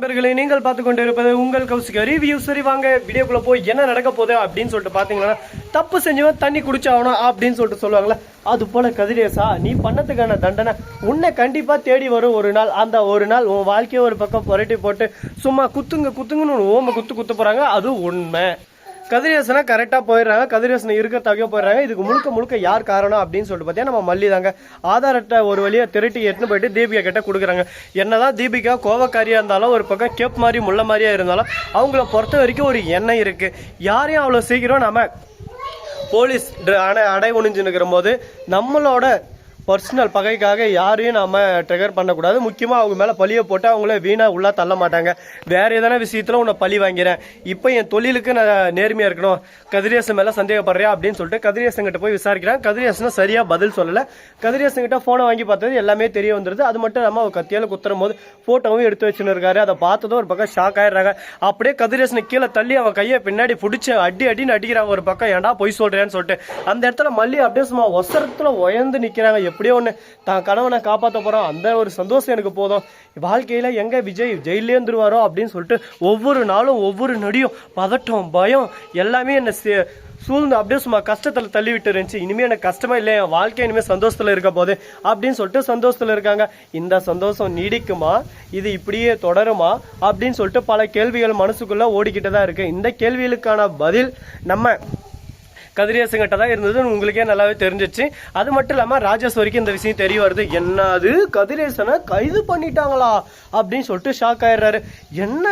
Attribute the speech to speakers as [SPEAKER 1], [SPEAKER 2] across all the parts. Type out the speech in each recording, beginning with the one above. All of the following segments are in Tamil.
[SPEAKER 1] நண்பர்களே, நீங்கள் பார்த்து கொண்டு இருப்பது உங்கள் கௌசிகா ரிவ்யூ. சரி வாங்க வீடியோக்குள்ள போய் என்ன நடக்க போகுது அப்படின்னு சொல்லிட்டு பாத்தீங்கன்னா, தப்பு செஞ்சவன் தண்ணி குடிச்சாகணும் அப்படின்னு சொல்லிட்டு சொல்லுவாங்களே, அது போல கதிரேசா நீ பண்ணதுக்கான தண்டனை உன்னை கண்டிப்பா தேடி வரும் ஒரு நாள். அந்த ஒரு நாள் உன் வாழ்க்கையை ஒரு பக்கம் புரட்டி போட்டு சும்மா குத்துங்கன்னு ஓம குத்து போறாங்க. அது உண்மை. கதிரேசனை கரெக்டாக போயிடுறாங்க. கதிரேசனை இருக்கிறதாவே போயிடுறாங்க. இதுக்கு முழுக்க யார் காரணம் அப்படின்னு சொல்லிட்டு பார்த்தீங்கன்னா நம்ம மல்லி தாங்க. ஆதார் அட்டை ஒரு வழியாக திருட்டி எடுத்துன்னு போயிட்டு தீபிகா கிட்ட கொடுக்குறாங்க. என்னதான் தீபிகா கோவக்காரியாக இருந்தாலும் ஒரு பக்கம் கேப் மாதிரி முள்ள மாதிரியா இருந்தாலும் அவங்கள பொறுத்த வரைக்கும் ஒரு எண்ணம் இருக்குது. யாரையும் அவ்வளோ சீக்கிரம் நம்ம போலீஸ் அடை ஒணிஞ்சு நிற்கிற போது நம்மளோட பர்சனல் பகைக்காக யாரையும் நம்ம ட்ரிகர் பண்ணக்கூடாது. முக்கியமாக அவங்க மேலே பழியை போட்டு அவங்கள வீணாக உள்ளே தள்ள மாட்டாங்க. வேறு எதனா விஷயத்தில் உன்னை பழி வாங்கிறேன், இப்போ என் தொழிலுக்கு நான் நேர்மையாக இருக்கணும், கதிரேசன் மேலே சந்தேகப்படுறேன் அப்படின்னு சொல்லிட்டு கதிரேசன்கிட்ட போய் விசாரிக்கிறாங்க. கதிரேசனை சரியாக பதில் சொல்லலை. கதிரேசன்கிட்ட ஃபோனை வாங்கி பார்த்தது எல்லாமே தெரிய வந்துடுது. அது மட்டும் இல்லாமல் அவர் கத்தியால் குத்துறும் போது ஃபோட்டோவும் எடுத்து வச்சுன்னு இருக்காரு. அதை பார்த்ததும் ஒரு பக்கம் ஷாக் ஆயிடுறாங்க. அப்படியே கதிரேசனை கீழே தள்ளி அவன் கையை பின்னாடி பிடிச்சி அடின்னு அடிக்கிறாங்க. ஒரு பக்கம் ஏன்டா பொய் சொல்கிறேன்னு சொல்லிட்டு அந்த இடத்துல மல்லி அப்படியே சும்மா ஒசரத்தில் உயர்ந்து நிற்கிறாங்க. எப்படியோ ஒன்று தான் கணவனை காப்பாற்ற போகிறோம், அந்த ஒரு சந்தோஷம் எனக்கு போதும். வாழ்க்கையில் எங்கே விஜய் ஜெயிலே இருந்துருவாரோ அப்படின்னு சொல்லிட்டு ஒவ்வொரு நாளும் ஒவ்வொரு நொடியும் பதட்டம் பயம் எல்லாமே என்னை சூழ்ந்து அப்படியே சும்மா கஷ்டத்தில் தள்ளி விட்டு இருந்துச்சு. இனிமேல் எனக்கு கஷ்டமா இல்லை, என் வாழ்க்கை இனிமேல் சந்தோஷத்தில் இருக்க போது அப்படின்னு சொல்லிட்டு சந்தோஷத்தில் இருக்காங்க. இந்த சந்தோஷம் நீடிக்குமா, இது இப்படியே தொடருமா அப்படின்னு சொல்லிட்டு பல கேள்விகள் மனசுக்குள்ளே ஓடிக்கிட்டு தான் இருக்குது. இந்த கேள்விகளுக்கான பதில் நம்ம கதிரேசங்கிட்ட தான் இருந்தது, உங்களுக்கே நல்லாவே தெரிஞ்சிச்சு. அது மட்டும் இல்லாமல் ராஜேஸ்வரிக்கு இந்த விஷயம் தெரிய வருது. என்னது கதிரேசனை கைது பண்ணிட்டாங்களா அப்படின்னு சொல்லிட்டு ஷாக் ஆயிடுறாரு. என்ன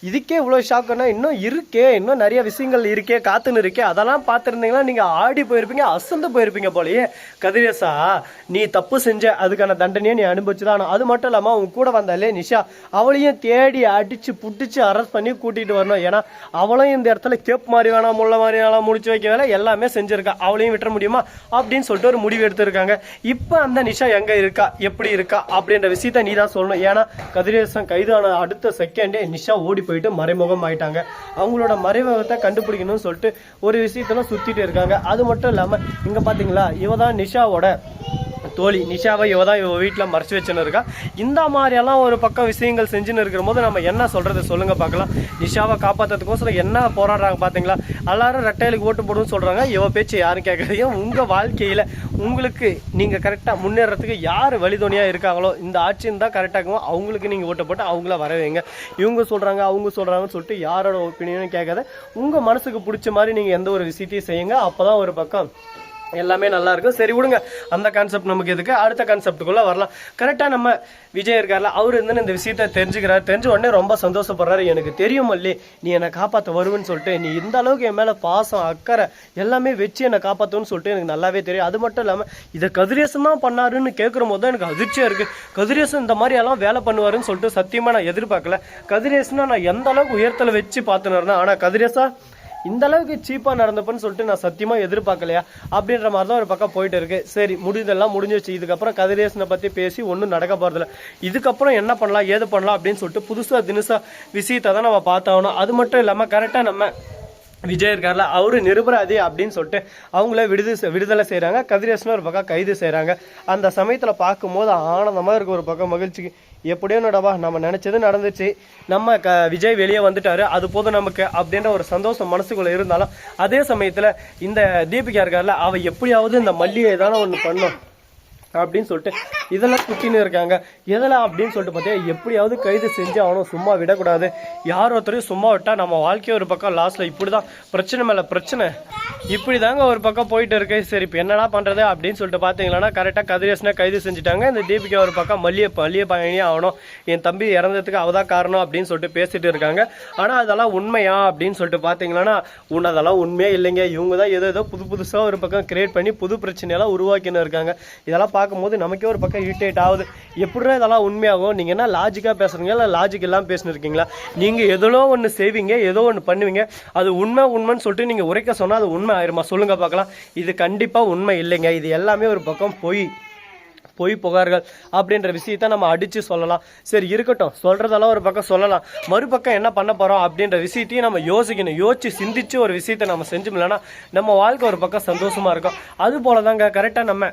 [SPEAKER 1] இதுக்கே இவ்வளோ ஷாக்குன்னா இன்னும் இருக்கே, இன்னும் நிறைய விஷயங்கள் இருக்கே காத்துன்னு இருக்கே. அதெல்லாம் பார்த்துருந்தீங்கன்னா நீங்கள் ஆடி போயிருப்பீங்க, அசந்து போயிருப்பீங்க போலயே. கதிரேசா நீ தப்பு செஞ்ச, அதுக்கான தண்டனையை நீ அனுபவிச்சுதான். அது மட்டும் இல்லாமல் அவங்க கூட வந்தாலே நிஷா, அவளையும் தேடி அடிச்சு புடிச்சு அரெஸ்ட் பண்ணி கூட்டிகிட்டு வரணும். ஏன்னா அவளும் இந்த இடத்துல கேப் மாதிரி வேணாம் முள்ள மாதிரி வேணாம் முடிச்சு வைக்க எல்லாமே செஞ்சிருக்கா, அவளையும் விட்டுற முடியுமா அப்படின்னு சொல்லிட்டு ஒரு முடிவு எடுத்திருக்காங்க. இப்ப அந்த நிஷா எங்க இருக்கா, எப்படி இருக்கா அப்படின்ற விஷயத்த நீ தான் சொல்லணும். ஏன்னா கதிரேசன் கைதான அடுத்த செகண்டே நிஷா ஓடி போயிட்டு மறைமுகம் ஆயிட்டாங்க. அவங்களோட மறைமுகத்தை கண்டுபிடிக்கணும்னு சொல்லிட்டு ஒரு விஷயத்தெல்லாம் சுத்திட்டு இருக்காங்க. அது மட்டும் இல்லாம இங்க பாத்தீங்களா, இவதான் நிஷாவோட தோழி. நிஷாவை இவதான் இவ வீட்டில் மறைச்சு வச்சுன்னு இருக்கா. இந்த மாதிரியெல்லாம் ஒரு பக்கம் விஷயங்கள் செஞ்சுன்னு இருக்கிற போது நம்ம என்ன சொல்றது சொல்லுங்க பார்க்கலாம். நிஷாவை காப்பாற்றுறதுக்கோசரம் என்ன போராடுறாங்க பார்த்தீங்களா. எல்லாரும் ரெட்டையிலுக்கு ஓட்டு போடுன்னு சொல்றாங்க. இவ பேச்சு யாரும் கேட்கறீங்க. உங்க வாழ்க்கையில உங்களுக்கு நீங்க கரெக்டா முன்னேறதுக்கு யார் வழிதுணையா இருக்காங்களோ, இந்த ஆட்சின்னு தான் கரெக்டாக இருக்கும், அவங்களுக்கு நீங்க ஓட்டு போட்டு அவங்கள வரவைங்க. இவங்க சொல்றாங்க அவங்க சொல்றாங்கன்னு சொல்லிட்டு யாரோட ஒப்பீனியனும் கேட்காத உங்க மனசுக்கு பிடிச்ச மாதிரி நீங்க எந்த ஒரு விஷயத்தையும் செய்யுங்க. அப்பதான் ஒரு பக்கம் எல்லாமே நல்லா இருக்கும். சரி விடுங்க, அந்த கான்செப்ட் நமக்கு எதுக்கு, அடுத்த கான்செப்டுக்குள்ள வரலாம். கரெக்டா நம்ம விஜய் இருக்கார்ல, அவர் இருந்து இந்த விஷயத்த தெரிஞ்சுக்கிறார். தெரிஞ்ச உடனே ரொம்ப சந்தோஷப்படுறாரு. எனக்கு தெரியும் மல்லி, நீ என்னை காப்பாற்ற வருவேன்னு சொல்லிட்டு, நீ இந்த அளவுக்கு என் மேல பாசம் அக்கறை எல்லாமே வச்சு என்னை காப்பாற்றுன்னு சொல்லிட்டு எனக்கு நல்லாவே தெரியும். அது மட்டும் இல்லாமல் இதை கதிரேசன் தான் பண்ணாருன்னு கேட்குற போது தான் எனக்கு அதிர்ச்சியா இருக்கு. கதிரேசன் இந்த மாதிரி எல்லாம் வேலை பண்ணுவாருன்னு சொல்லிட்டு சத்தியமா நான் எதிர்பார்க்கல. கதிரேசனா நான் எந்த அளவுக்கு உயரத்தில் வச்சு பார்த்துன்னு இருந்தேன், ஆனா கதிரேசா இந்த அளவுக்கு சீப்பா நடந்தப்பன்னு சொல்லிட்டு நான் சத்தியமா எதிர்பார்க்கலையா அப்படின்ற மாதிரி தான் ஒரு பக்கம் போயிட்டு இருக்கு. சரி முடிஞ்சதெல்லாம் முடிஞ்சிச்சு. இதுக்கப்புறம் கதிரேசனை பத்தி பேசி ஒன்றும் நடக்க போறதில்ல. இதுக்கப்புறம் என்ன பண்ணலாம் ஏது பண்ணலாம் அப்படின்னு சொல்லிட்டு புதுசா தினுசா விஷயத்தை தான் நம்ம பார்த்தாகணும். அது மட்டும் இல்லாம கரெக்டா நம்ம விஜய் இருக்கார்ல, அவரு நிரபராதி அப்படின்னு சொல்லிட்டு அவங்கள விடுதலை செய்யறாங்க. கதிரேசன் ஒரு பக்கம் கைது செய்யறாங்க. அந்த சமயத்துல பார்க்கும்போது ஆனந்தமா இருக்கு, ஒரு பக்கம் மகிழ்ச்சிக்கு. எப்படியோ நடவா நம்ம நினைச்சது நடந்துச்சு, நம்ம விஜய் வெளியே வந்துட்டாரு, அது போதும் நமக்கு அப்படின்ற ஒரு சந்தோஷம் மனசுக்குள்ள இருந்தாலும் அதே சமயத்துல இந்த தீபிகா இருக்கார்ல, அவ எப்படியாவது இந்த மல்லிகை தானே ஒன்று பண்ணும் அப்படின்னு சொல்லிட்டு இதெல்லாம் குத்தின்னு இருக்காங்க. எதெல்லாம் அப்படின்னு சொல்லிட்டு பார்த்தீங்கன்னா, எப்படியாவது கைது செஞ்சு அவனும் சும்மா விடக்கூடாது. யார் ஒருத்தரையும் சும்மா விட்டா நம்ம வாழ்க்கையை ஒரு பக்கம் லாஸ்ட்ல இப்படிதான் பிரச்சனை மேல பிரச்சனை இப்படி தாங்க ஒரு பக்கம் போயிட்டு இருக்கு. சரி இப்போ என்னடா பண்றது அப்படின்னு சொல்லிட்டு பாத்தீங்கன்னா, கரெக்டா கதிரேசனை கைது செஞ்சுட்டாங்க. இந்த தீபிகா ஒரு பக்கம் மல்லிய பயணியே ஆகணும், என் தம்பி இறந்ததுக்கு அவதான் காரணம் அப்படின்னு சொல்லிட்டு பேசிட்டு இருக்காங்க. ஆனா அதெல்லாம் உண்மையா அப்படின்னு சொல்லிட்டு பாத்தீங்கன்னா, அதெல்லாம் உண்மையே இல்லைங்க. இவங்க தான் ஏதோ புதுசா ஒரு பக்கம் கிரியேட் பண்ணி புது பிரச்சனையெல்லாம் உருவாக்கின்னு இருக்காங்க. இதெல்லாம் பார்க்கும்போது நமக்கே ஒரு பக்கம் இரிட்டேட் ஆகுது. எப்படின்னா இதெல்லாம் உண்மையாகும், நீங்க என்ன லாஜிக்கா பேசுறீங்க, இல்லை லாஜிக் எல்லாம் பேசின்னு இருக்கீங்களா? நீங்க ஏதோ ஒன்று செய்வீங்க, ஏதோ ஒன்று பண்ணுவீங்க, அது உண்மைன்னு சொல்லிட்டு நீங்க உரைக்க சொன்னா அது உண்மை ஆயிருமா சொல்லுங்க பார்க்கலாம். இது கண்டிப்பா உண்மை இல்லைங்க. இது எல்லாமே ஒரு பக்கம் பொய் புகார்கள் அப்படின்ற விஷயத்த நம்ம அடிச்சு சொல்லலாம். சரி இருக்கட்டும், சொல்றதெல்லாம் ஒரு பக்கம் சொல்லலாம், மறுபக்கம் என்ன பண்ண போறோம் அப்படின்ற விஷயத்தையும் நம்ம யோசிக்கணும். யோசிச்சு சிந்திச்சு ஒரு விஷயத்த நம்ம செஞ்சோம்லன்னா நம்ம வாழ்க்கை ஒரு பக்கம் சந்தோஷமா இருக்கும். அது போலதாங்க கரெக்டா நம்ம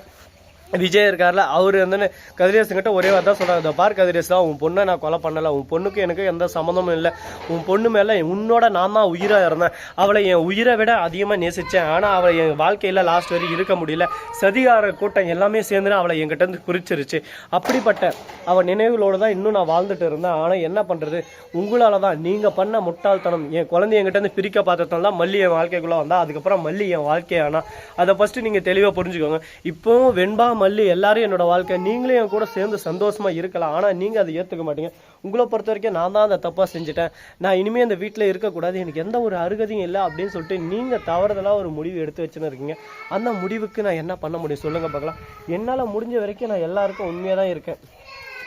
[SPEAKER 1] விஜய் இருக்கார்ல, அவர் வந்து கதிரேசன்கிட்ட ஒரே வார்த்தை தான் சொல்கிறாங்க, பார் கதிரேஸ் தான் உன் பொண்ணை நான் கொலை பண்ணலை, உன் பொண்ணுக்கு எனக்கு எந்த சம்மந்தமும் இல்லை, உன் பொண்ணு மேலே உன்னோட நான் தான் உயிராக இருந்தேன், அவளை என் உயிரை விட அதிகமாக நேசித்தேன், ஆனால் அவளை என் வாழ்க்கையில் லாஸ்ட் வரைக்கும் இருக்க முடியல, சதிகார கூட்டம் எல்லாமே சேர்ந்து அவளை என்கிட்ட குறிச்சிருச்சு, அப்படிப்பட்ட அவள் நினைவுகளோடு தான் இன்னும் நான் வாழ்ந்துட்டு இருந்தேன், ஆனால் என்ன பண்ணுறது, உங்களால் தான் நீங்கள் பண்ண முட்டாள்தனம், என் குழந்தைய என்கிட்ட பிரிக்க பார்த்ததால தான் மல்லி என் வாழ்க்கைக்குள்ளே வந்தால், அதுக்கப்புறம் மல்லி என் வாழ்க்கையானா அதை ஃபஸ்ட்டு நீங்கள் தெளிவாக புரிஞ்சுக்கோங்க. இப்போவும் வெண்பா மல்லி எல்லாரும் என்னோட வாழ்க்கை, நீங்களே என் கூட சேர்ந்து சந்தோஷமா இருக்கலாம், ஆனால் நீங்கள் அதை ஏற்றுக்க மாட்டீங்க. உங்களை பொறுத்த வரைக்கும் நான் தான் அந்த தப்பாக செஞ்சுட்டேன், நான் இனிமேல் இந்த வீட்டில் இருக்கக்கூடாது, எனக்கு எந்த ஒரு அருகதையும் இல்லை அப்படின்னு சொல்லிட்டு நீங்கள் தவறுதலாக ஒரு முடிவு எடுத்து வச்சுன்னு இருக்கீங்க. அந்த முடிவுக்கு நான் என்ன பண்ண முடியும் சொல்லுங்கள் பார்க்கலாம். என்னால் முடிஞ்ச வரைக்கும் நான் எல்லாருக்கும் உண்மையாக தான் இருக்கேன்,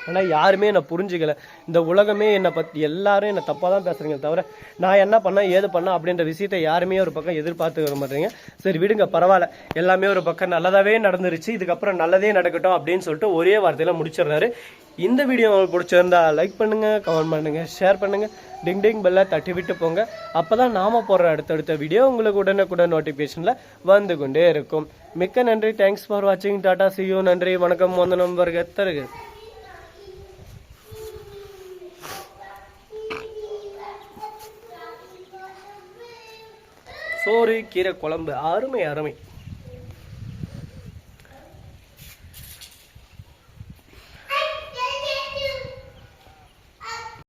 [SPEAKER 1] ஆனால் யாருமே என்னை புரிஞ்சுக்கல. இந்த உலகமே என்னை பற்றி எல்லாரும் என்னை தப்பாக தான் பேசுகிறீங்க தவிர நான் என்ன பண்ணேன் ஏது பண்ணேன் அப்படின்ற விஷயத்தை யாருமே ஒரு பக்கம் எதிர்பார்த்து வர மாட்டேங்க. சரி விடுங்க, பரவாயில்ல, எல்லாமே ஒரு பக்கம் நல்லதாகவே நடந்துருச்சு, இதுக்கப்புறம் நல்லதே நடக்கட்டும் அப்படின்னு சொல்லிட்டு ஒரே வார்த்தையில் முடிச்சிடுறாரு. இந்த வீடியோ உங்களுக்கு பிடிச்சிருந்தா லைக் பண்ணுங்கள், கமெண்ட் பண்ணுங்கள், ஷேர் பண்ணுங்கள், டிங் டிங் பெல்லை தட்டி விட்டு போங்க. அப்போ தான் நாம் போடுற அடுத்தடுத்த வீடியோ உங்களுக்கு உடனுக்குடன் நோட்டிஃபிகேஷனில் வந்து கொண்டே இருக்கும். மிக்க நன்றி, தேங்க்ஸ் ஃபார் வாட்சிங், டாடா, see you, நன்றி, வணக்கம், வந்தனம், வருக தருக. சோறு கீரை குழம்பு அருமை அருமை.